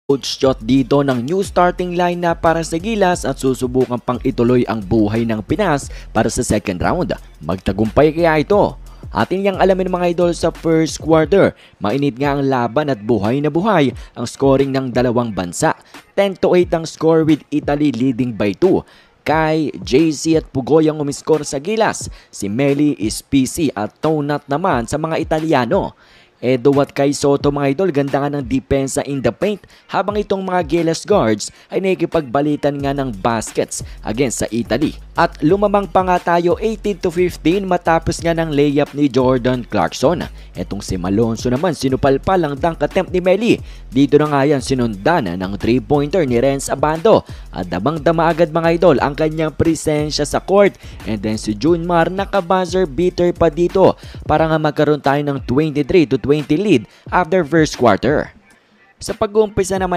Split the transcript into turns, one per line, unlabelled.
Coach Chot dito ng new starting lineup para sa Gilas at susubukan pang ituloy ang buhay ng Pinas para sa second round. Magtagumpay kaya ito? Atin niyang alamin mga idol sa first quarter. Mainit nga ang laban at buhay na buhay ang scoring ng dalawang bansa. 10-8 ang score with Italy leading by 2. Kay JC at Pugoy ang umiskor sa Gilas. Si Meli, Spisi at Tonat naman sa mga Italiano. Edo at kay Soto mga idol, ganda nga ng depensa in the paint habang itong mga Gilas guards ay nakikipagbalitan nga ng baskets against sa Italy. At lumamang pa nga tayo 18-15 matapos nga ng layup ni Jordan Clarkson. Etong si Malonzo naman sinupalpal ang dunk attempt ni Meli. Dito na nga yan sinundan ng 3-pointer ni Renz Abando. At damang-dama agad mga idol ang kanyang presensya sa court. And then si Junmar naka-buzzer beater pa dito para nga magkaroon tayo ng 23-20 lead after first quarter. Sa pag-uumpisa naman